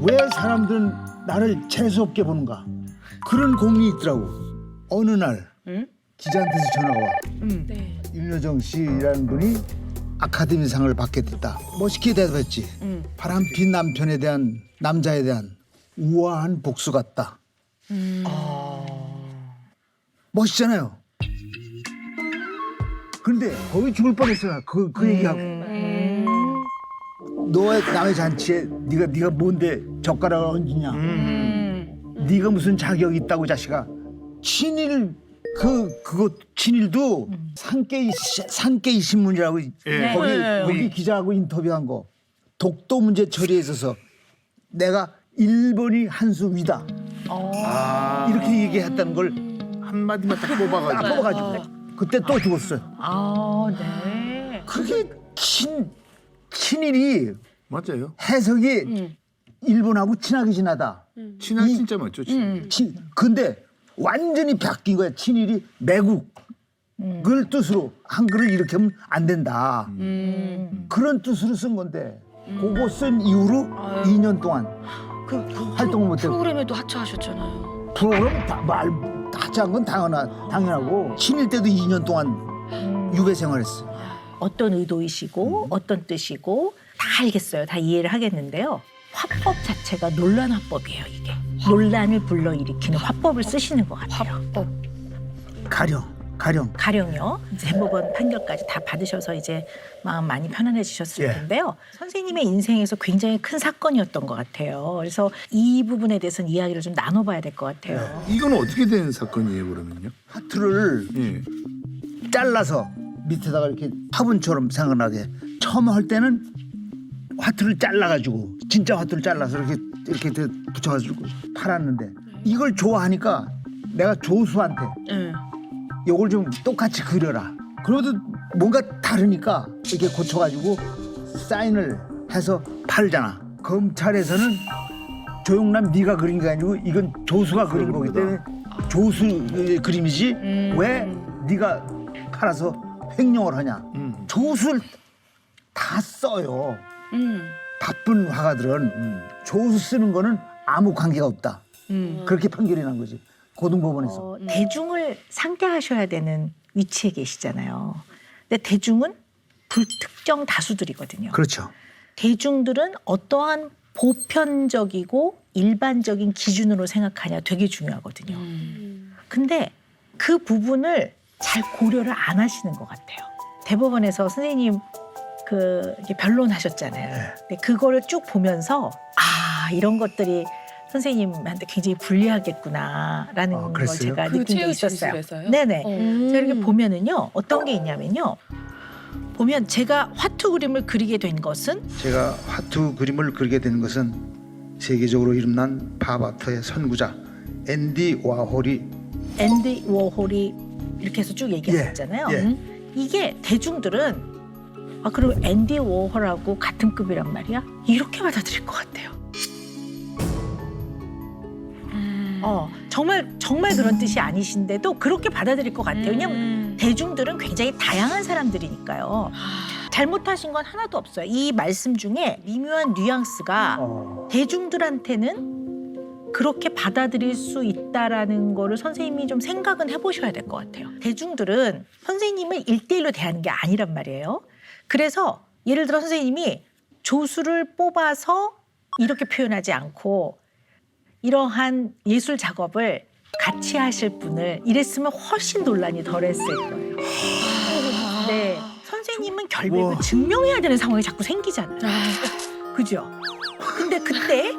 왜 사람들은 나를 재수없게 보는가? 그런 고민이 있더라고. 어느 날 기자한테서 전화가 와. 네. 윤여정 씨라는 분이 아카데미상을 받게 됐다. 멋있게 대답했지. 바람핀 남편에 대한 남자에 대한 우아한 복수 같다. 멋있잖아요. 그런데 거의 죽을 뻔했어요. 그 얘기하고. 너의 남의 잔치에 네가 뭔데 젓가락을 얹느냐. 네가 무슨 자격이 있다고 자식아. 친일 그거 친일도 산케이 신문이라고 거기 기자하고 인터뷰한 거 독도 문제 처리에 있어서 내가 일본이 한 수 위다 이렇게 얘기했다는 걸 한마디만 딱 뽑아가지고. 뽑아가지고 그때 또 죽었어요. 아, 네. 그게 친일이 맞아요. 해석이 일본하고 친하게 지나다. 친한 진짜 맞죠. 친한. 근데 완전히 바뀐 거야. 친일이 매국을 뜻으로 한글을 이렇게 하면 안 된다. 그런 뜻으로 쓴 건데 그거 쓴 이후로 2년 동안 활동을 못했고. 프로그램에도 하차하셨잖아요. 프로그램 하자한 건 당연하고 친일 때도 2년 동안 유배 생활했어요. 어떤 의도이시고 어떤 뜻이고 다 알겠어요. 다 이해를 하겠는데요. 화법 자체가 논란 화법이에요. 이게 논란을 불러일으키는 화법을 쓰시는 것 같아요. 화법. 가령. 이제 대법원 판결까지 다 받으셔서 이제 마음 많이 편안해지셨을 예. 텐데요. 선생님의 인생에서 굉장히 큰 사건이었던 것 같아요. 그래서 이 부분에 대해서는 이야기를 좀 나눠봐야 될 것 같아요. 이건 어떻게 된 사건이에요 그러면요? 하트를 예. 잘라서 밑에다가 이렇게 화분처럼 생각나게 처음 할 때는 화투를 잘라가지고 진짜 화투를 잘라서 이렇게 붙여가지고 팔았는데 이걸 좋아하니까 내가 조수한테 이걸 좀 똑같이 그려라. 그래도 뭔가 다르니까 이렇게 고쳐가지고 사인을 해서 팔잖아. 검찰에서는 조용남 네가 그린 게 아니고 이건 조수가 그린 거기 때문에 조수 그림이지 왜 네가 팔아서 횡령을 하냐. 조수를 다 써요. 바쁜 화가들은 조수 쓰는 거는 아무 관계가 없다. 그렇게 판결이 난 거지. 고등법원에서. 대중을 상대하셔야 되는 위치에 계시잖아요. 근데 대중은 불특정 다수들이거든요. 그렇죠. 대중들은 어떠한 보편적이고 일반적인 기준으로 생각하냐 되게 중요하거든요. 근데 그 부분을 잘 고려를 안 하시는 것 같아요. 대법원에서 선생님 이렇게 변론하셨잖아요. 근데 그거를 쭉 보면서 이런 것들이 선생님한테 굉장히 불리하겠구나라는 걸 그랬어요? 제가 그 느낀 게 최후 있었어요. 진술에서요? 네네. 제가 이렇게 보면은요, 어떤 게 있냐면요. 보면 제가 화투 그림을 그리게 된 것은 제가 화투 그림을 그리게 된 것은 세계적으로 이름난 팝아트의 선구자 앤디 워홀이 이렇게 해서 쭉 얘기하셨잖아요. 예. 이게 대중들은 그리고 앤디 워홀하고 같은 급이란 말이야? 이렇게 받아들일 것 같아요. 정말 그런 뜻이 아니신데도 그렇게 받아들일 것 같아요. 왜냐하면 대중들은 굉장히 다양한 사람들이니까요. 잘못하신 건 하나도 없어요. 이 말씀 중에 미묘한 뉘앙스가 대중들한테는 그렇게 받아들일 수 있다라는 거를 선생님이 좀 생각은 해보셔야 될 것 같아요. 대중들은 선생님을 1대1로 대하는 게 아니란 말이에요. 그래서 예를 들어 선생님이 조수를 뽑아서 이렇게 표현하지 않고 이러한 예술 작업을 같이 하실 분을 이랬으면 훨씬 논란이 덜했을 거예요. 네, 선생님은 결백을 증명해야 되는 상황이 자꾸 생기잖아요. 그죠? 근데 그때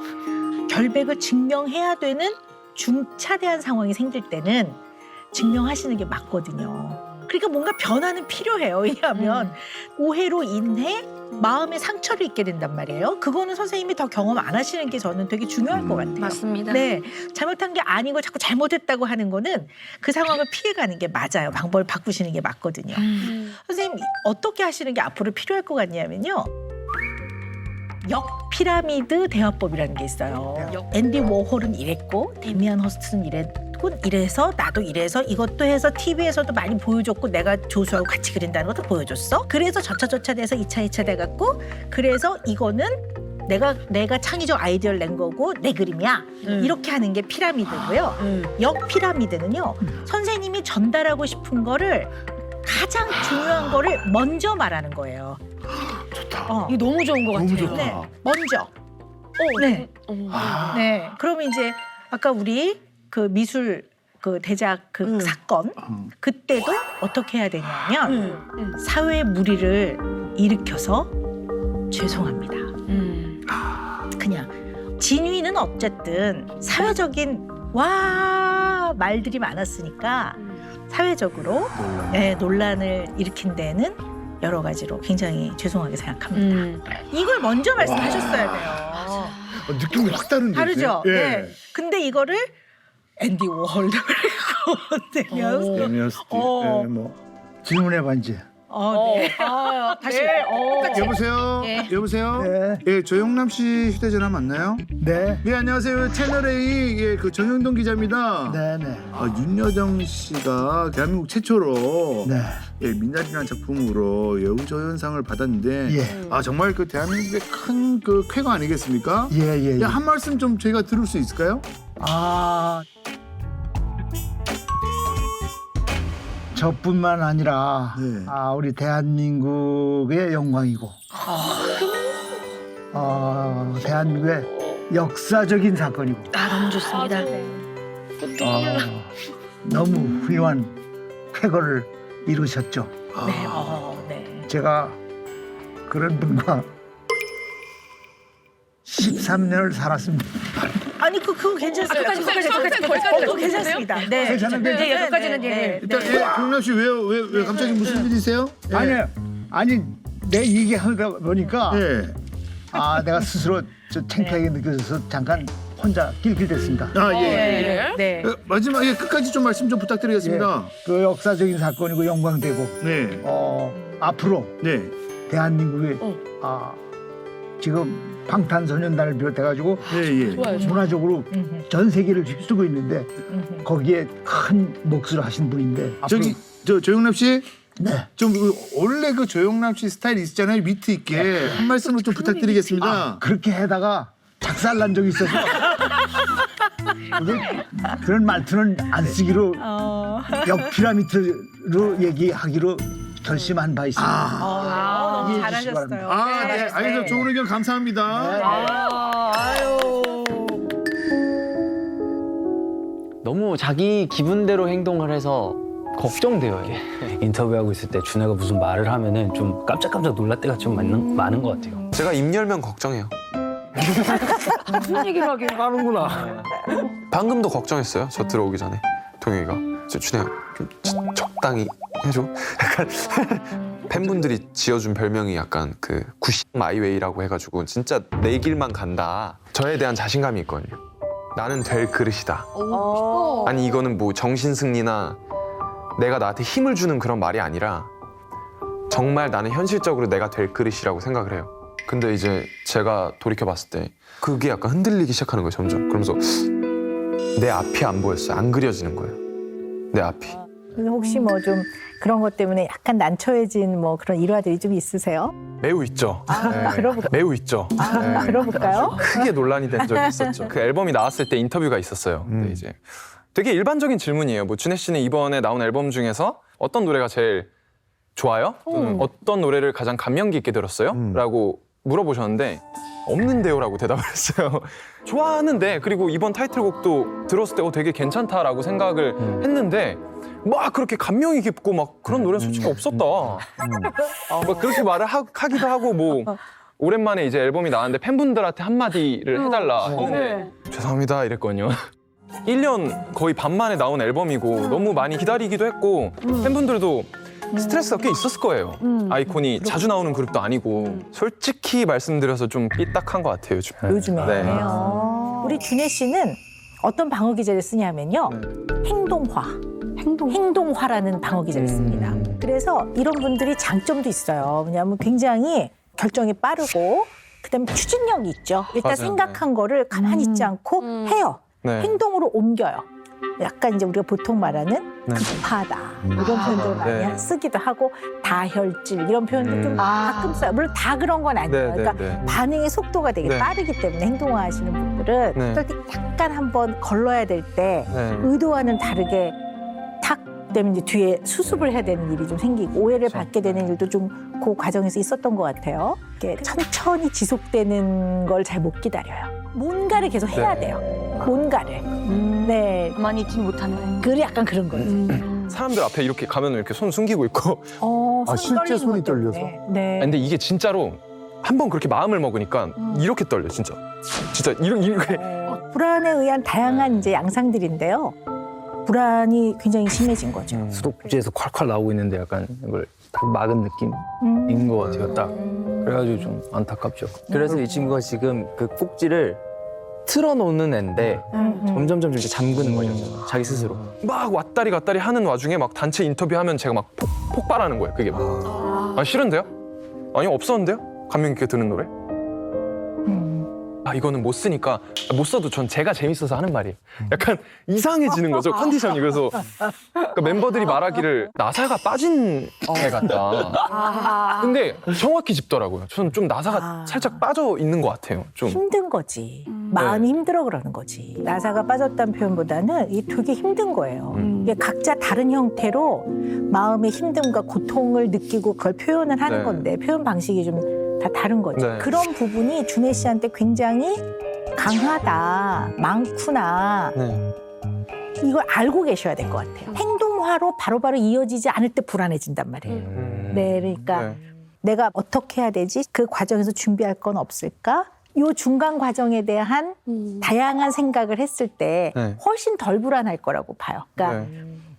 결백을 증명해야 되는 중차대한 상황이 생길 때는 증명하시는 게 맞거든요. 그러니까 뭔가 변화는 필요해요. 왜냐하면 오해로 인해 마음에 상처를 입게 된단 말이에요. 그거는 선생님이 더 경험 안 하시는 게 저는 되게 중요할 것 같아요. 맞습니다. 네, 잘못한 게 아닌 걸 자꾸 잘못했다고 하는 거는 그 상황을 피해가는 게 맞아요. 방법을 바꾸시는 게 맞거든요. 선생님 어떻게 하시는 게 앞으로 필요할 것 같냐면요. 역 피라미드 대화법이라는 게 있어요. 앤디 워홀은 이랬고 데미안 허스트는 이래서 나도 이래서 이것도 해서 TV에서도 많이 보여줬고 내가 조수하고 같이 그린다는 것도 보여줬어. 그래서 저차 돼서 2차 돼갖고 그래서 이거는 내가 창의적 아이디어를 낸 거고 내 그림이야. 이렇게 하는 게 피라미드고요. 역 피라미드는요. 선생님이 전달하고 싶은 거를 가장 중요한 거를 먼저 말하는 거예요. 좋다. 이거 너무 좋은 것 같아요. 너무 좋다. 네, 먼저. 네. 네. 그러면 이제 아까 우리 그 미술 그 대작 그 사건 그때도 어떻게 해야 되냐면 사회 무리를 일으켜서 죄송합니다. 그냥 진위는 어쨌든 사회적인 와 말들이 많았으니까 사회적으로 논란을 일으킨 데는 여러 가지로 굉장히 죄송하게 생각합니다. 이걸 먼저 말씀하셨어야 돼요. 느낌이 확 다른데. 다르죠? 예. 네. 근데 이거를 앤디 워홀도 그리고 데미안 데미안스티. 어. 예, 뭐. 질문해봐 이제. 네. 다시. 여보세요. 예. 여보세요. 네. 예, 조영남 씨 휴대전화 맞나요? 네. 네, 안녕하세요. 채널 A 그 정영돈 기자입니다. 네네. 윤여정 씨가 대한민국 최초로 네. 민낯이라는 작품으로 여우조연상을 받았는데 예. 정말 그 대한민국의 큰 그 쾌거 아니겠습니까? 예. 한 말씀 좀 저희가 들을 수 있을까요? 저뿐만 아니라 네. 우리 대한민국의 영광이고 대한민국의 역사적인 사건이고 너무 좋습니다. 너무 훌륭한 쾌거를 이루셨죠. 네. 제가 그런 분과 13년을 살았습니다. 아니 그거 괜찮습니다. 그거 괜찮습니다. 네. 괜찮은데? 네, 여기까지는 예. 일단 정영남 씨 왜 갑자기 무슨 일이세요? 아니 내 얘기하다 보니까 예. 내가 스스로 창피하게 느껴져서 잠깐 혼자 낄낄댔습니다. 예. 네. 마지막에 끝까지 좀 말씀 좀 부탁드리겠습니다. 그 역사적인 사건이고 영광되고 네. 앞으로 네. 대한민국이 지금 방탄소년단을 비롯해가지고 예. 좋아요. 문화적으로 전 세계를 휩쓰고 있는데 거기에 큰 몫을 하신 분인데 저기 조영남 씨, 네. 좀 원래 그 조영남 씨 스타일 있잖아요. 위트 있게 한 말씀을 좀 부탁드리겠습니다. 그렇게 해다가 작살난 적이 있어서 그런 말투는 안 쓰기로 역 피라미드로 얘기하기로 결심한 바 있습니다. 너무 이해해 주시기 잘하셨어요. 네. 알겠습니다. 좋은 의견 감사합니다. 너무 자기 기분대로 행동을 해서 걱정돼요. 이게. 인터뷰하고 있을 때 준혜가 무슨 말을 하면은 좀 깜짝깜짝 놀랄 때가 좀 많은 것 같아요. 제가 입 열면 걱정해요. 무슨 얘기를 하긴 하는구나. 방금도 걱정했어요. 저 들어오기 전에 동혁이가 준혜야 좀 적당히 해줘. 약간 팬분들이 지어준 별명이 약간 그 90 마이웨이라고 해가지고 진짜 내 길만 간다. 저에 대한 자신감이 있거든요. 나는 될 그릇이다. 아니 이거는 뭐 정신승리나 내가 나한테 힘을 주는 그런 말이 아니라 정말 나는 현실적으로 내가 될 그릇이라고 생각을 해요. 근데 이제 제가 돌이켜봤을 때 그게 약간 흔들리기 시작하는 거예요, 점점. 그러면서 내 앞이 안 보였어요. 안 그려지는 거예요. 내 앞이. 혹시 뭐 좀 그런 것 때문에 약간 난처해진 뭐 그런 일화들이 좀 있으세요? 매우 있죠. 네. 들어볼까요? 매우 있죠. 네. 들어볼까요? 크게 논란이 된 적이 있었죠. 그 앨범이 나왔을 때 인터뷰가 있었어요. 근데 이제 되게 일반적인 질문이에요. 뭐 준혜 씨는 이번에 나온 앨범 중에서 어떤 노래가 제일 좋아요? 또는 어떤 노래를 가장 감명 깊게 들었어요? 라고 물어보셨는데 없는데요? 라고 대답을 했어요. 좋아하는데 그리고 이번 타이틀곡도 들었을 때 되게 괜찮다라고 생각을 했는데 막 그렇게 감명이 깊고 막 그런 노래는 솔직히 없었다. 막 그렇게 말을 하기도 하고 뭐 오랜만에 이제 앨범이 나왔는데 팬분들한테 한마디를 해달라 했는데 죄송합니다 이랬거든요. 1년 거의 반 만에 나온 앨범이고 너무 많이 기다리기도 했고 팬분들도 스트레스가 꽤 있었을 거예요. 아이콘이 자주 나오는 그룹도 아니고 솔직히 말씀드려서 좀 삐딱한 것 같아요. 요즘에. 네. 우리 준혜 씨는 어떤 방어 기제를 쓰냐면요. 행동화. 행동화라는 방어 기제를 씁니다. 그래서 이런 분들이 장점도 있어요. 왜냐하면 굉장히 결정이 빠르고 그다음에 추진력이 있죠. 일단 맞아요. 생각한 거를 가만히 있지 않고 해요. 네. 행동으로 옮겨요. 약간 이제 우리가 보통 말하는 네. 급하다 이런 표현들 많이 네. 쓰기도 하고 다혈질 이런 표현도 좀 가끔 써요. 물론 다 그런 건 아니에요. 네, 그러니까 네. 반응의 속도가 되게 네. 빠르기 때문에 행동하시는 분들은 네. 그럴 때 약간 한번 걸러야 될 때 네. 의도와는 다르게 탁 때문에 이제 뒤에 수습을 해야 되는 일이 좀 생기고 오해를 받게 되는 일도 좀 그 과정에서 있었던 것 같아요. 이렇게 천천히 지속되는 걸 잘 못 기다려요. 뭔가를 계속 해야 네. 돼요. 뭔가를. 네. 가만히 있지 못하는. 그 약간 그런 거죠. 사람들 앞에 이렇게 가면 이렇게 손 숨기고 있고. 손이 실제 떨리는 손이 것 때문에. 떨려서? 네. 근데 이게 진짜로 한 번 그렇게 마음을 먹으니까 이렇게 떨려 진짜. 진짜 이렇게. 불안에 의한 다양한 이제 양상들인데요. 불안이 굉장히 심해진 거죠. 수도꼭지에서 콸콸 나오고 있는데 약간 이걸 딱 막은 느낌인 음. 것 같아요. 딱. 그래가지고 좀 안타깝죠. 그래서 이 친구가 지금 그 꼭지를 틀어놓는 애인데 점점 이제 잠그는 거죠. 자기 스스로. 막 왔다리 갔다리 하는 와중에 막 단체 인터뷰하면 제가 막 폭발하는 거예요. 그게 막. 아 싫은데요? 아니 없었는데요? 감명 깊게 듣는 노래? 아 이거는 못 쓰니까 못 써도 전 제가 재밌어서 하는 말이에요. 약간 이상해지는 거죠 컨디션이. 그래서 그러니까 멤버들이 말하기를 나사가 빠진 애 같다. 근데 정확히 짚더라고요. 저는 좀 나사가 살짝 빠져 있는 것 같아요. 좀. 힘든 거지. 마음이 힘들어 그러는 거지. 나사가 빠졌다는 표현보다는 이게 되게 힘든 거예요. 이게 각자 다른 형태로 마음의 힘듦과 고통을 느끼고 그걸 표현을 하는 네. 건데 표현 방식이 좀 다 다른 거죠. 네. 그런 부분이 준혜 씨한테 굉장히 강하다, 많구나. 네. 이걸 알고 계셔야 될 것 같아요. 행동화로 바로바로 이어지지 않을 때 불안해진단 말이에요. 네, 그러니까 내가 어떻게 해야 되지? 그 과정에서 준비할 건 없을까? 요 중간 과정에 대한 다양한 생각을 했을 때 네. 훨씬 덜 불안할 거라고 봐요. 그러니까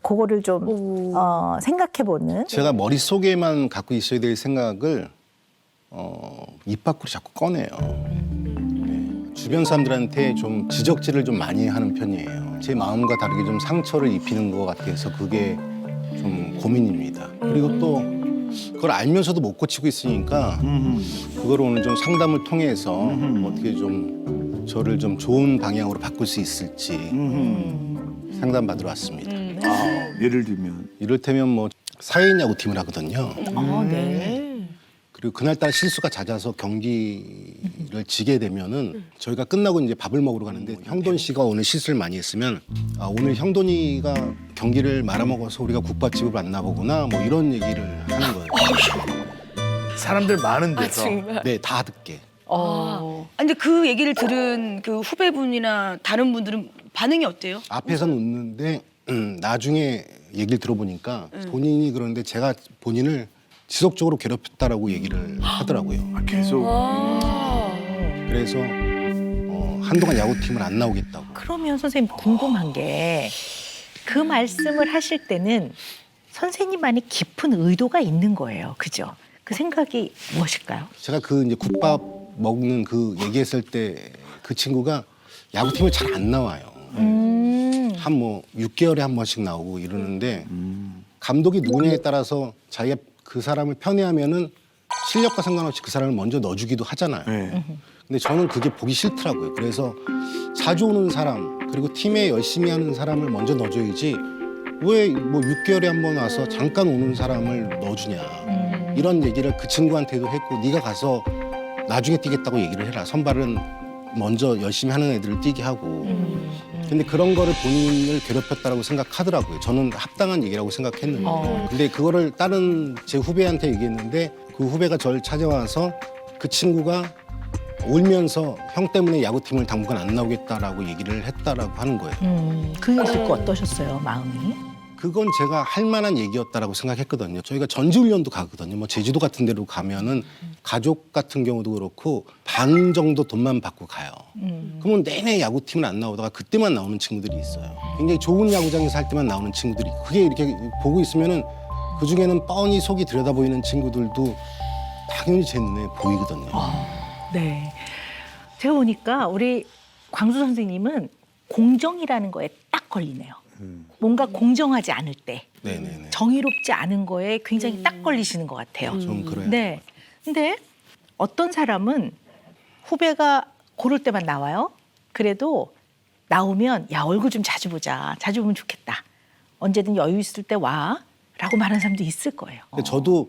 그거를 좀 생각해보는. 제가 머릿속에만 갖고 있어야 될 생각을 입 밖으로 자꾸 꺼내요. 네. 주변 사람들한테 좀 지적질을 좀 많이 하는 편이에요. 제 마음과 다르게 좀 상처를 입히는 것 같아서 그게 좀 고민입니다. 그리고 또 그걸 알면서도 못 고치고 있으니까 그걸 오늘 좀 상담을 통해서 어떻게 좀 저를 좀 좋은 방향으로 바꿀 수 있을지 상담받으러 왔습니다. 예를 들면 이를테면 뭐 사회인 야구팀을 하거든요. 네. 그리고 그날따라 실수가 잦아서 경기를 지게 되면은 저희가 끝나고 이제 밥을 먹으러 가는데 형돈 씨가 오늘 실수를 많이 했으면 오늘 형돈이가 경기를 말아먹어서 우리가 국밥집을 만나 보구나 뭐 이런 얘기를 하는 거예요. 사람들 많은 데서 네, 다 듣게. 근데 그 얘기를 들은 그 후배분이나 다른 분들은 반응이 어때요? 앞에서는 웃는데 나중에 얘기를 들어보니까 본인이 그러는데 제가 본인을 지속적으로 괴롭혔다라고 얘기를 하더라고요. 계속 그래서 한동안 야구팀을 안 나오겠다고. 그러면 선생님 궁금한 게 그 말씀을 하실 때는 선생님만의 깊은 의도가 있는 거예요. 그죠? 그 생각이 무엇일까요? 제가 그 이제 국밥 먹는 그 얘기했을 때 그 친구가 야구팀을 잘 안 나와요. 한 뭐 6개월에 한 번씩 나오고 이러는데 감독이 누구냐에 따라서 자기가 그 사람을 편애하면은 실력과 상관없이 그 사람을 먼저 넣어주기도 하잖아요. 네. 근데 저는 그게 보기 싫더라고요. 그래서 자주 오는 사람 그리고 팀에 열심히 하는 사람을 먼저 넣어줘야지 왜 뭐 6개월에 한 번 와서 잠깐 오는 사람을 넣어주냐. 이런 얘기를 그 친구한테도 했고 네가 가서 나중에 뛰겠다고 얘기를 해라. 선발은 먼저 열심히 하는 애들을 뛰게 하고. 근데 그런 거를 본인을 괴롭혔다라고 생각하더라고요. 저는 합당한 얘기라고 생각했는데. 근데 그거를 다른 제 후배한테 얘기했는데 그 후배가 저를 찾아와서 그 친구가 울면서 형 때문에 야구팀을 당분간 안 나오겠다라고 얘기를 했다라고 하는 거예요. 그 얘기 듣고 어떠셨어요, 마음이? 그건 제가 할 만한 얘기였다라고 생각했거든요. 저희가 전지훈련도 가거든요. 뭐 제주도 같은 데로 가면은 가족 같은 경우도 그렇고 반 정도 돈만 받고 가요. 그러면 내내 야구팀을 안 나오다가 그때만 나오는 친구들이 있어요. 굉장히 좋은 야구장에서 할 때만 나오는 친구들이 그게 이렇게 보고 있으면은 그 중에는 뻔히 속이 들여다 보이는 친구들도 당연히 제 눈에 보이거든요. 네. 제가 보니까 우리 광수 선생님은 공정이라는 거에 딱 걸리네요. 뭔가 공정하지 않을 때, 네네네. 정의롭지 않은 거에 굉장히 딱 걸리시는 것 같아요. 좀 그래요. 네. 근데 어떤 사람은 후배가 고를 때만 나와요. 그래도 나오면 야 얼굴 좀 자주 보자. 자주 보면 좋겠다. 언제든 여유 있을 때 와. 라고 말하는 사람도 있을 거예요. 저도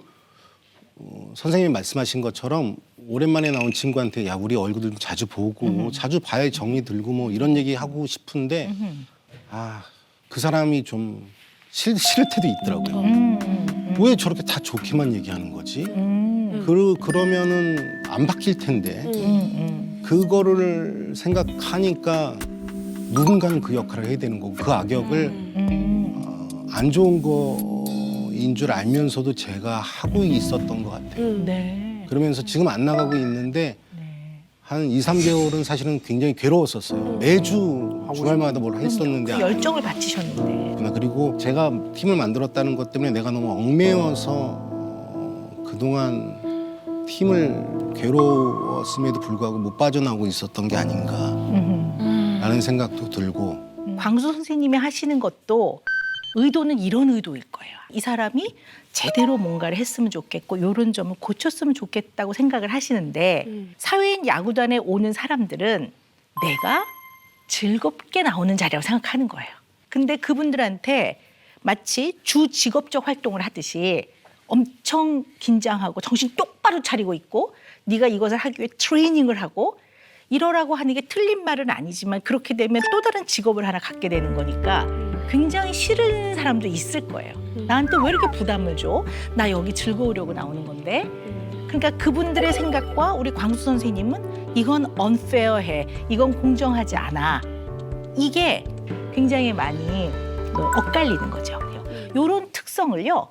선생님이 말씀하신 것처럼 오랜만에 나온 친구한테 야 우리 얼굴 좀 자주 보고 자주 봐야 정이 들고 뭐 이런 얘기 하고 싶은데 그 사람이 좀 싫을 때도 있더라고요. 왜 저렇게 다 좋게만 얘기하는 거지? 그러면은 안 바뀔 텐데 그거를 생각하니까 누군가는 그 역할을 해야 되는 거고 그 악역을 안 좋은 거인 줄 알면서도 제가 하고 있었던 것 같아요. 네. 그러면서 지금 안 나가고 있는데 한 2, 3개월은 사실은 굉장히 괴로웠었어요. 매주 주말마다 뭘 했었는데 그 열정을 바치셨는데. 그리고 제가 팀을 만들었다는 것 때문에 내가 너무 얽매여서 그동안 팀을 괴로웠음에도 불구하고 못 빠져나오고 있었던 게 아닌가라는 생각도 들고 광수 선생님이 하시는 것도 의도는 이런 의도일 거예요. 이 사람이 제대로 뭔가를 했으면 좋겠고 이런 점을 고쳤으면 좋겠다고 생각을 하시는데 사회인 야구단에 오는 사람들은 내가 즐겁게 나오는 자리라고 생각하는 거예요. 근데 그분들한테 마치 주 직업적 활동을 하듯이 엄청 긴장하고 정신 똑바로 차리고 있고 네가 이것을 하기 위해 트레이닝을 하고 이러라고 하는 게 틀린 말은 아니지만 그렇게 되면 또 다른 직업을 하나 갖게 되는 거니까 굉장히 싫은 사람도 있을 거예요. 나한테 왜 이렇게 부담을 줘? 나 여기 즐거우려고 나오는 건데. 그러니까 그분들의 생각과 우리 광수 선생님은 이건 unfair해. 이건 공정하지 않아. 이게 굉장히 많이 엇갈리는 거죠. 이런 특성을요.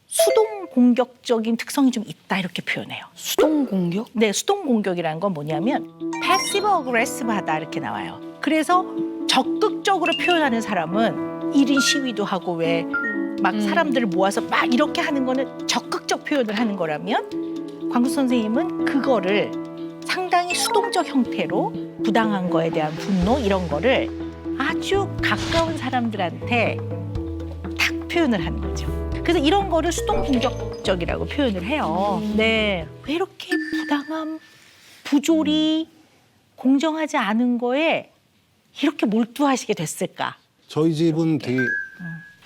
수동 공격적인 특성이 좀 있다 이렇게 표현해요. 수동 공격? 네, 수동 공격이라는 건 뭐냐면 패시브 어그레시브하다 이렇게 나와요. 그래서 적극적으로 표현하는 사람은 1인 시위도 하고 왜 막 사람들을 모아서 막 이렇게 하는 거는 적극적 표현을 하는 거라면 광수 선생님은 그거를 상당히 수동적 형태로 부당한 거에 대한 분노 이런 거를 아주 가까운 사람들한테 딱 표현을 하는 거죠. 그래서 이런 거를 수동 공격적이라고 표현을 해요. 네, 왜 이렇게 부당함, 부조리, 공정하지 않은 거에 이렇게 몰두하시게 됐을까? 저희 집은 되게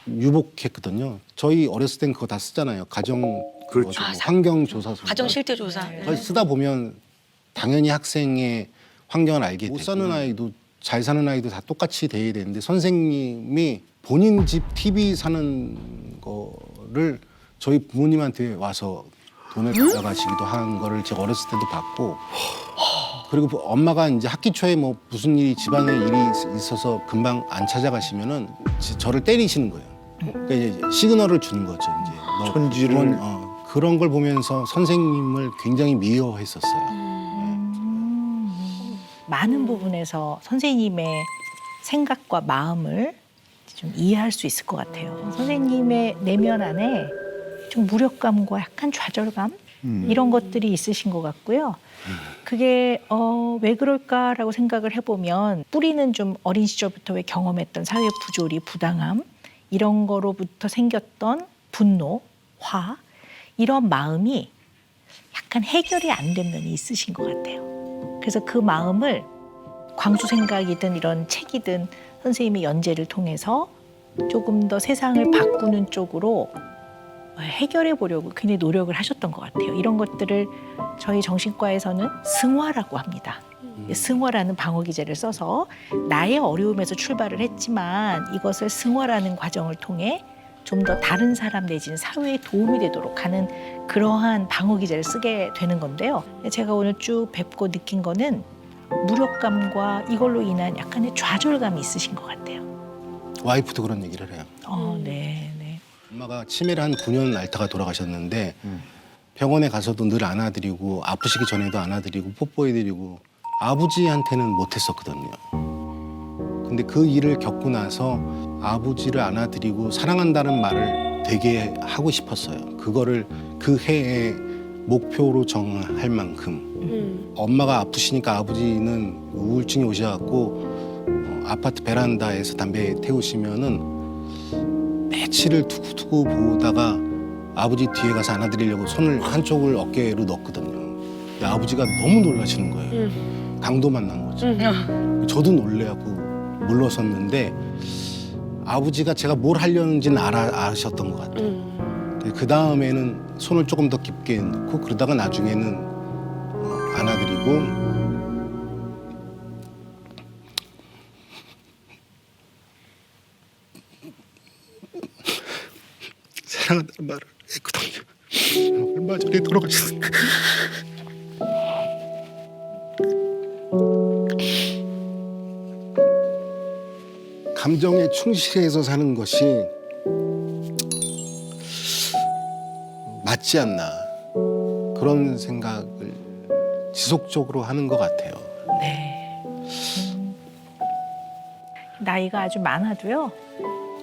유복했거든요. 저희 어렸을 땐 그거 다 쓰잖아요. 가정 그렇죠. 환경 조사서. 가정 실태 조사. 쓰다 보면 당연히 학생의 환경을 알게 되고 못 사는 아이도 잘 사는 아이도 다 똑같이 돼야 되는데 선생님이 본인 집 TV 사는 거를 저희 부모님한테 와서 돈을 받아가시기도 한 거를 제가 어렸을 때도 봤고 그리고 엄마가 이제 학기 초에 뭐 무슨 일이 집안에 일이 있어서 금방 안 찾아가시면은 저를 때리시는 거예요. 그러니까 이제 시그널을 주는 거죠. 이제 너 천지를 그런 걸 보면서 선생님을 굉장히 미워했었어요. 많은 부분에서 선생님의 생각과 마음을 좀 이해할 수 있을 것 같아요. 선생님의 내면 안에 좀 무력감과 약간 좌절감 이런 것들이 있으신 것 같고요. 그게 왜 그럴까라고 생각을 해보면 뿌리는 좀 어린 시절부터 왜 경험했던 사회 부조리, 부당함 이런 거로부터 생겼던 분노, 화 이런 마음이 약간 해결이 안 된 면이 있으신 것 같아요. 그래서 그 마음을 광수 생각이든 이런 책이든 선생님의 연재를 통해서 조금 더 세상을 바꾸는 쪽으로 해결해 보려고 굉장히 노력을 하셨던 것 같아요. 이런 것들을 저희 정신과에서는 승화라고 합니다. 승화라는 방어 기제를 써서 나의 어려움에서 출발을 했지만 이것을 승화라는 과정을 통해 좀 더 다른 사람 내지는 사회에 도움이 되도록 하는 그러한 방어 기제를 쓰게 되는 건데요. 제가 오늘 쭉 뵙고 느낀 거는 무력감과 이걸로 인한 약간의 좌절감이 있으신 것 같아요. 와이프도 그런 얘기를 해요. 네, 네. 엄마가 치매를 한 9년 앓다가 돌아가셨는데 병원에 가서도 늘 안아드리고 아프시기 전에도 안아드리고 뽀뽀해드리고 아버지한테는 못했었거든요. 근데 그 일을 겪고 나서 아버지를 안아드리고 사랑한다는 말을 되게 하고 싶었어요. 그거를 그 해에 목표로 정할 만큼 엄마가 아프시니까 아버지는 우울증이 오셔갖고 아파트 베란다에서 담배 태우시면은 며칠을 두고두고 보다가 아버지 뒤에 가서 안아드리려고 손을 한쪽을 어깨로 넣었거든요. 근데 아버지가 너무 놀라시는 거예요. 강도 만난 거죠. 저도 놀래갖고 물러섰는데 아버지가 제가 뭘 하려는지는 아셨던 것 같아요. 그 다음에는 손을 조금 더 깊게 넣고 그러다가 나중에는 안아드리고 사랑한다는 말을 했거든요. 얼마 전에 돌아가셨어요. 감정에 충실해서 사는 것이 맞지 않나 그런 생각을 지속적으로 하는 것 같아요. 네. 나이가 아주 많아도요.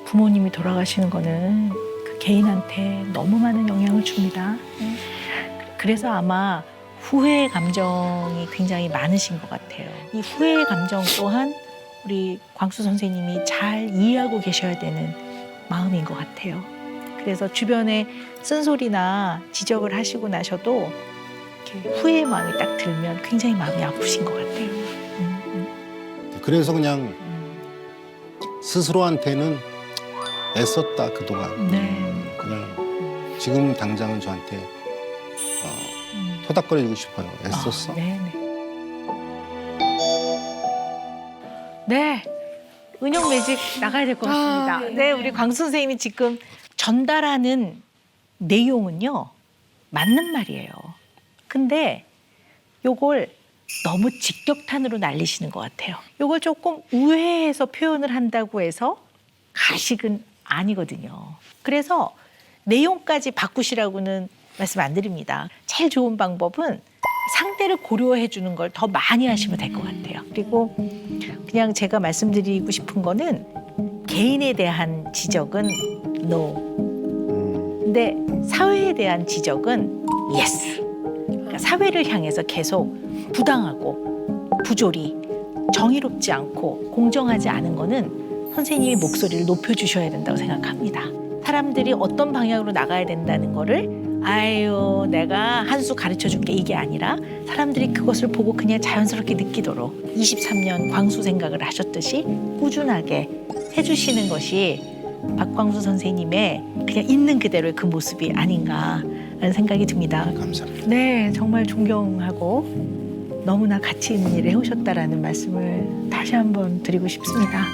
부모님이 돌아가시는 거는 그 개인한테 너무 많은 영향을 줍니다. 그래서 아마 후회의 감정이 굉장히 많으신 것 같아요. 이 후회의 감정 또한 우리 광수 선생님이 잘 이해하고 계셔야 되는 마음인 것 같아요. 그래서 주변에 쓴소리나 지적을 하시고 나셔도 이렇게 후회의 마음이 딱 들면 굉장히 마음이 아프신 것 같아요. 그래서 그냥 스스로한테는 애썼다 그동안. 네. 그냥 지금 당장은 저한테 토닥거려주고 싶어요. 애썼어. 네네. 네. 은영 매직 나가야 될 것 같습니다. 네, 우리 광수 선생님이 지금 전달하는 내용은요, 맞는 말이에요. 근데 요걸 너무 직격탄으로 날리시는 것 같아요. 요걸 조금 우회해서 표현을 한다고 해서 가식은 아니거든요. 그래서 내용까지 바꾸시라고는 말씀 안 드립니다. 제일 좋은 방법은 상대를 고려해 주는 걸 더 많이 하시면 될 것 같아요. 그리고 그냥 제가 말씀드리고 싶은 거는 개인에 대한 지적은 no. 근데 사회에 대한 지적은 yes. 그러니까 사회를 향해서 계속 부당하고 부조리, 정의롭지 않고 공정하지 않은 거는 선생님이 목소리를 높여주셔야 된다고 생각합니다. 사람들이 어떤 방향으로 나가야 된다는 거를 아유 내가 한 수 가르쳐줄게 이게 아니라 사람들이 그것을 보고 그냥 자연스럽게 느끼도록 23년 광수 생각을 하셨듯이 꾸준하게 해주시는 것이 박광수 선생님의 그냥 있는 그대로의 그 모습이 아닌가라는 생각이 듭니다. 감사합니다. 네, 정말 존경하고 너무나 가치 있는 일을 해오셨다라는 말씀을 다시 한번 드리고 싶습니다.